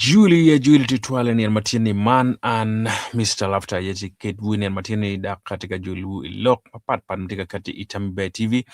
Julie Titwale ni matini man and Mr. Laughter yeti Kate Winnie matini da katika Julie lok pat mtika kati Itambe TV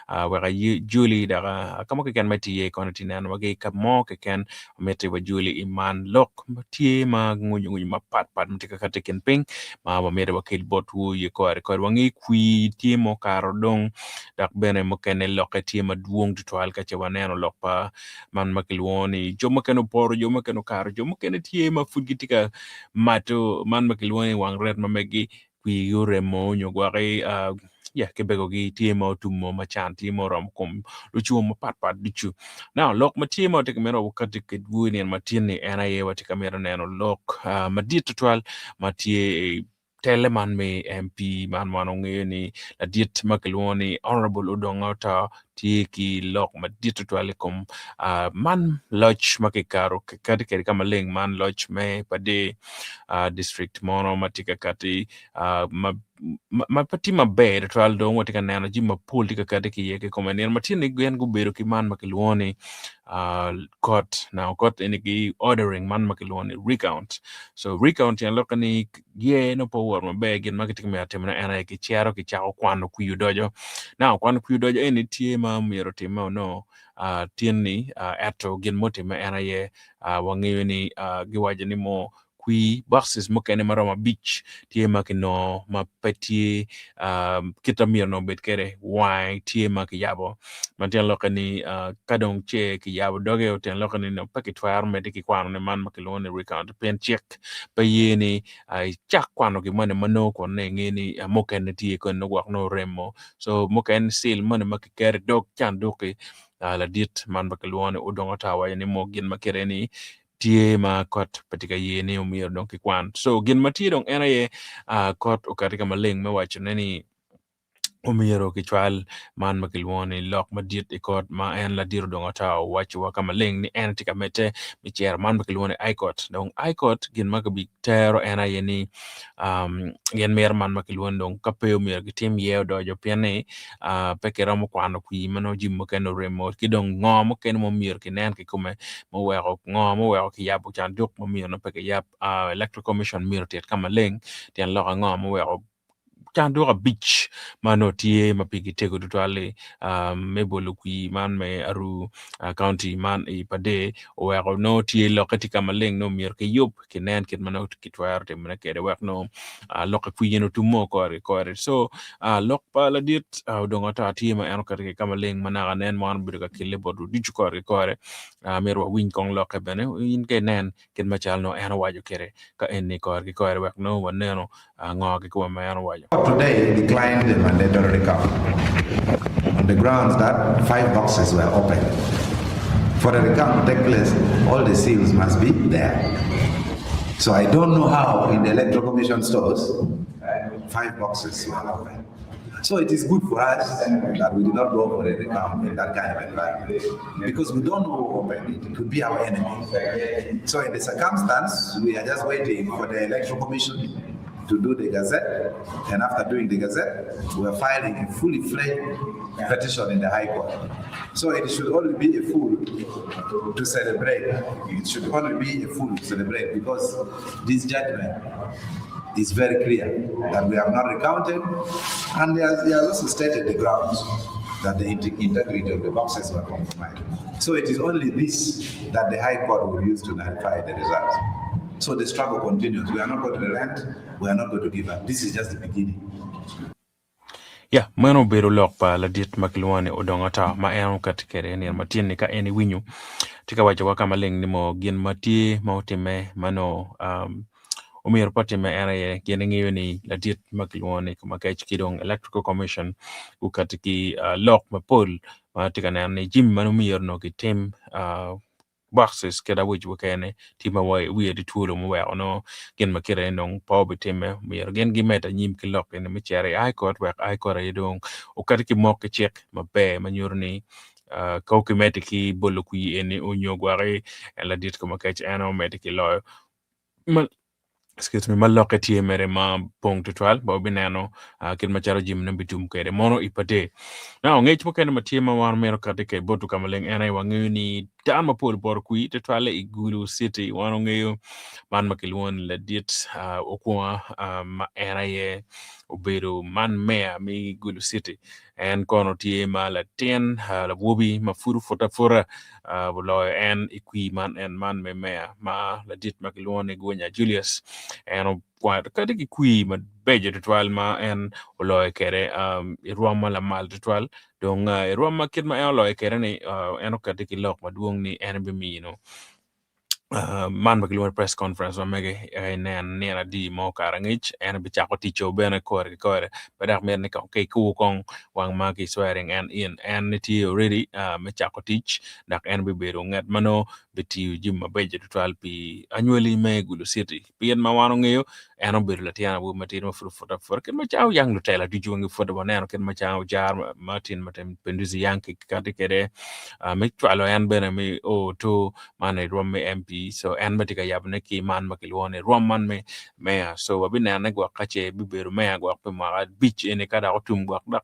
waka Julie da kama kan mati ye kono tinan wage kamo kan meti wa Julie iman lok tie ma ngunyu ma pat mtika kati Kenping ma meti wa Kate bot wu ye ko wangi kui tie mo karodong dak bene mo ken lok tie ma duong Titwale ka chawaneno lok pa man makilwoni jomo keno poro jomo keno karo jomo keno tie ma fugitika mato man makilwoni wangret mamegi kwi yure mo nyogwari ya kebego gi tie ma tumo machan tie mo rom kom luchu mo pat dichu now lok ma tie ma te kamera wakati kedwuni ma tieni ena ye wati kamera neno lok madit Titwale ma tie teleman me MP man manonge ni la diet makilwoni honorable Odongata tie ki lok madit Titwale kom man lodge makikaro kati kama leng man lodge me pade district mono matika kati ma pati maber Titwale dong watika neno jima pool tika kati ki yeke komenir matini gwen gubero ki man makilwoni court now court enigi ordering man makilwoni recount so recount yan lokani ye no power maber gin makitika me atemna ena ki chiaro ki chao kwano kuyu dojo now kwano kuyu dojo eni tie ma miero timo no tieni eto gin moti ma ena ye wangiyo ni giwaje ni mo kui boxes mokene maroma beach tie makino mapeti kitamir no betkere why tie makiyabo mantian lokani kadong che kiyabo doge oten lokani no packet fire mediki kwano ne man makilone recount pen check payeni chak kwano ki mane mano ko ne ngeni mokene tie ko no gwak no remo so moken sil mane makikere dog chan doke la dit man bakilwane Odongata wa ni mo gin makireni tie ma kot patika ye ne umir don kwan so gin matidong ena ye kot okatika maleng me wacho neni umiro kichwal man makilwoni lok madit ikot ma en la diro Odongata wacho wa kama leng ni en tika mete micher man makilwoni ikot dong ikot gin makabi tero ena ye ni gen mer man makilwoni dong kapeo mir gitim ye dojo piane pekera mo kwano kwi mano jimmo keno remote kidong ngomo keno mo mir kinen ki kume mo wero ngomo wero ki yabu chan duk mo mir no peke yap electoral commission mir tet kama leng tian loka ngomo wero chandura beach mano tie mapigi tego Titwale mebolo kui man me aru county man pade wero no tie lokati kama leng no mir ke yop kinen kit mano kitwar te mena kede wek no loka kui yeno tumo kore so lok pa la dit Odongata tie ma eno kate kama leng mana nen man biduka kile bodu dichu kore merwa win kong loka bene in ke nen kit machal no eno wajo kere ka enni kore wek no waneno ngoge ko ma eno wajo today declined the mandatory recount on the grounds that 5 boxes were open. For the recount to take place, all the seals must be there. So I don't know how in the Electoral Commission stores 5 boxes were open. So it is good for us that we did not go for a recount in that kind of environment because we don't know who opened it. It could be our enemy. So in the circumstance, we are just waiting for the Electoral Commission to do the Gazette, and after doing the Gazette, we are filing a fully fledged petition in the High Court. So it should only be a fool to celebrate. It should only be a fool to celebrate because this judgment is very clear that we have not recounted, and he has also stated the grounds that the integrity of the boxes were compromised. So it is only this that the High Court will use to nullify the results. So the struggle continues. We are not going to relent. We are not going to give up. This is just the beginning. Yeah, mano bero lok pa la dit makilwane Odongata ma eno katikere ni matien ni ka eni winyu tika wacha waka maleng ni mo gin mati mautime mano umir pati me ena ye gin ngiyo ni la dit makilwane kuma kach kidong Electoral Commission ukatiki lok ma pol ma tika na ni jim manu umir no ki tim boxes keda which wakene tima wa we the tool mo wa no gen makire no pobe time mir gen gimeta nyim kilok en mi chere I court work I court yedong o katiki mok check mabe manyurni ko kimetiki bolo kui eni onyo gware la dit ko makach ano metiki lo excuse me maloke tie mere ma pong Titwale bo bineno kin macharo jim no bitum kere mono ipate na ngech mo ken matie ma war mero katike botu kamaleng ena wangi ni Jama pol bor kui te twale igulu city wanongeyo man makilwon la dit okwa ma era ye obedo man mea mi gulu city en kono tie ma la tien la wobi ma furu fota fora lo en ikwi man en man me mea ma la dit makilwon e gonya Julius en kwa kade ki kwi ma beje de twal ma en lo kere irwama la mal de twal donc irwama kid ma en lo kere ni en kade ki lok ma duong ni en be mi man bakilwan press conference wa mege nena di mo karangich en bi chako ticho bena kore badak mer ne ka ke ku kong wang ma ki swearing and in and it already me chako teach dak en bi bero ngat mano beti jim beje to 12 pi annually me gulu city pien ma wano ngeyo en o bero latiana bu matin ma furu fota for ken ma chaw yang lu tela di jongi foda boneno ken ma chaw jar martin matem penduzi yanki kati kede me chwalo en bena me o to mane rom me MP so en batika yabne ki man makilwone rom man me so wabina ne gwa kache biberu me gwa pe ma beach ene kada otum gwa dak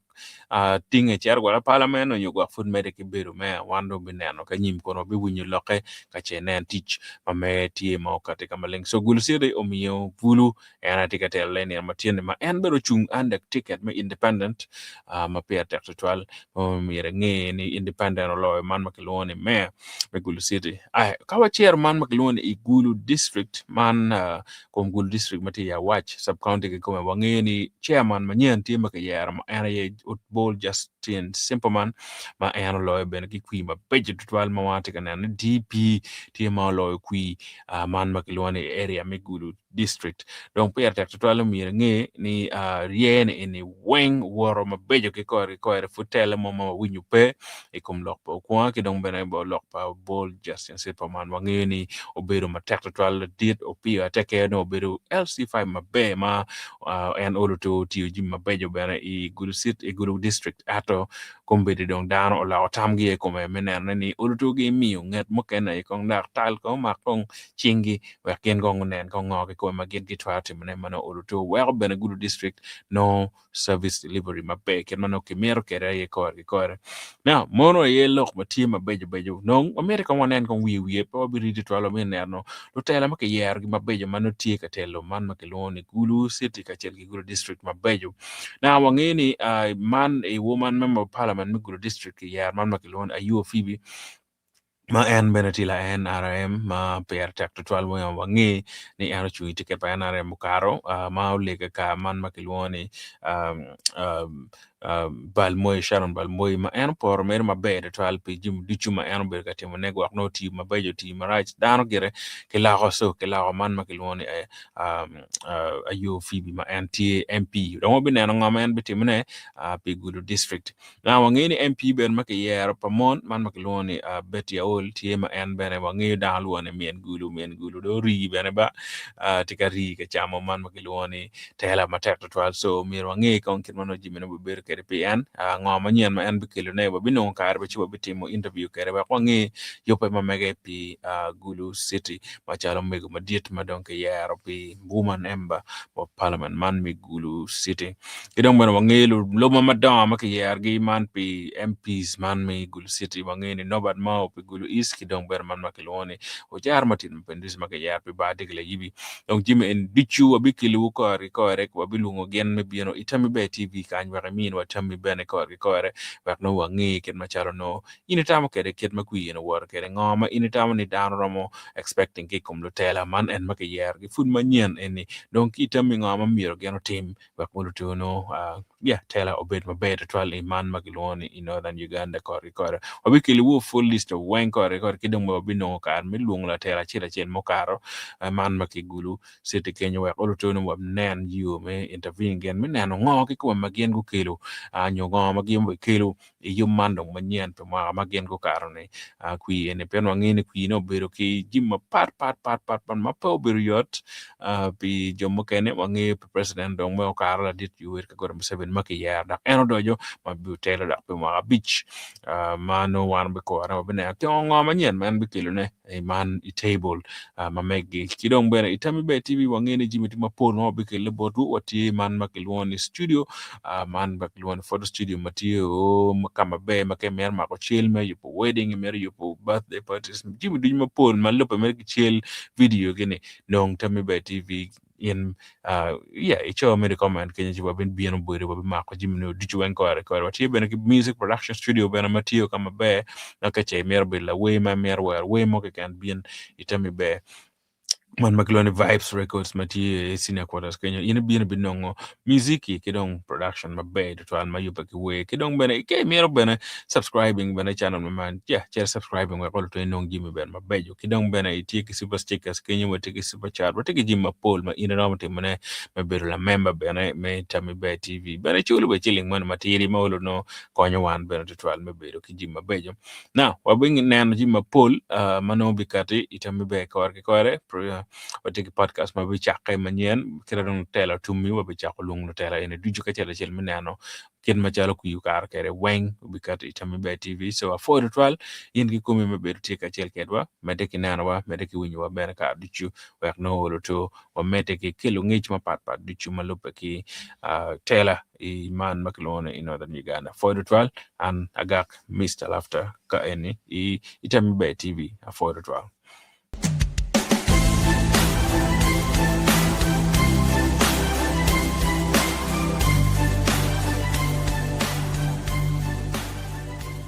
tinge cher gwa parliament no gwa fud me de ki beru me wando bineno ka nyim kono bi wunyu loke kache nen teach ma me tie ma katika maleng so gulsire omiyo bulu en tika tele ne matien ma en bero chung ande ticket me independent ma pe tektual mi nge ni independent lo man makilwone me Gulu City. Kawa chairman maklone Igulu district man kom Gulu district mati ya watch sub county ke kome wangeni chairman manyen ti makayara ma ana ye bol Justin Simperman ma ana loy ben ki kwi ma beje tutwal ma wate kana DP ti ma loy kwi man maklone area me Gulu district donc per tek tutwal mi nge ni rien ni weng woro ma beje ke ko futele mo ma winyu pe e kom lok po kwa ki dong bene bo lok pa bol Justin Superman wangeni obedo ma tactical dit opia take no obedo LC5 ma be ma en olo to ti jim ma bejo bene I Gulu City Gulu district ato kombede dong dano la otamgi e kome menen ni olo to ge mi nget mo ken e kong dak tal ko ma kong chingi wa ken gong nen kong ngoge ko ma get gitwati menen mano olo to wa bene Gulu district no service delivery ma be ken mano kimero kere e ko now mono ye lok mati ma bejo no America wanen kon wi po bi ridi to alo no lo tela ma ke yer gi ma bejo mano tie ka telo man ma ke loni Gulu City ka chel gi Gulu district ma bejo now wangeni man a woman member of parliament mi Gulu district yer man ma ke loni ayu Phoebe ma en benetila en RM ma per tek to 12 mo wangi ni ano chui tiket pa NRM mukaro ma ulega ka man makilwoni balmoy Sharon balmoy ma en por mer ma be de 12 pe jim dichu ma en be ka timo nego no ti ma bejo ti ma right dano gere ke la so ke la man makilwoni ayo Phoebe ma anti MP do mo bineno ngama en bitimne pe Gulu district na wangi ni MP ben ma ke yer pamon man makilwoni Betty ol tie ma en bene wangi dalu ane mien gulu do ri bene ba tika ri ke chamo man makilwoni tela ma tek to 12 so mir wangi kon kin mano jimeno be ber kere PN ngoma nyen ma en bikelo ne ba bino kar be chibo bitimo interview kere ba wangi yope ma mege pi Gulu City ma chalo mego ma diet ma donke yaro pi woman ember of parliament man mi Gulu City idong bene wangi lo ma madam ma ke yar gi man pi MPs man mi Gulu City wangi ni nobat ma pe Gulu East ki dong ber man makilwoni o jar matin pendis make yar pe ba digle yibi donc jimi en dichu abikilu ko rek wabilungo gen me bieno itami be TV kan wa min wa tammi bene ko rek wa no wangi ken macharo no initamo kede ket makui no wor kede ngoma initamo ni dan romo expecting ke kum lutela man en make yar gi fud manyen eni donc itami ngoma miro geno team wa ko lutono tela obed mabe to twal man makilwoni in northern Uganda ko rek abikilu full list of wen ko kidong mo bino kar mi luong la tera chira chen mo karo man ma ki Gulu City Kenya wa olo to no nen you me intervene gen me nen ngo ki ko ma gen go kelo nyo ngo ma gen bo kelo e yum man dong manyen pe ma gen go karo ne kui ene pen wa ngene kui no bero ki jimma pat ma po bero yot bi jomo kene wa nge president dong mo karo la dit you ka go seven ma ki ya dak eno dojo ma bu tele dak pe ma beach ma no wan be ko ara bene ngo ma nyen man be kilo ne e man I table ma megi kidong bene itami be TV wangene jimiti ma pol no be kele bodu wati man makilwoni studio man ba makluan photo studio matio kama be make mer mako chill me yupo wedding mer yupo birthday parties jimi du ma pol man lope mer chill video gini nong Tami Be TV in icho me comment kenya jiwa ben bien boire bo mako jimi no dichu en ko wati ben ki music production studio ben matio kama be na kache mer be la we ma mer we mo ke kan bien Tami Be man maklone vibes records mati senior quarters Kenya ina bien binongo music kidong production mabe to an mayupa ki we kidong bene ke mero bene subscribing bene channel man share subscribing we ko to nong jimi ben mabe jo kidong bene iti ki super stickers Kenya we ki super chat we ki jimma poll ma ina ramte mane mabe la member bene me Tami Be TV bene chulu be chilling man matiri mawlo no konyo wan bene to an mabe ki jimma bejo now wa bring nan jimma poll mano bikati Tami Be kore watiki podcast ma bi chaqe manien kira dong tela tumi wa bi chaqo lung no tela ene duju ka chela chel minano ken ma chala ku yukar kere weng bikat Tami Be TV so a for ritual yin ki kumi me beru tika chel kedwa mede ki nana wa mede ki winyo wa bene ka duchu wek no holo to wa mede ki kilo ngich ma pat duchu malupe ki tela I man makilone in northern Uganda for ritual and agak Mr. Laughter ka eni Tami Be TV a for ritual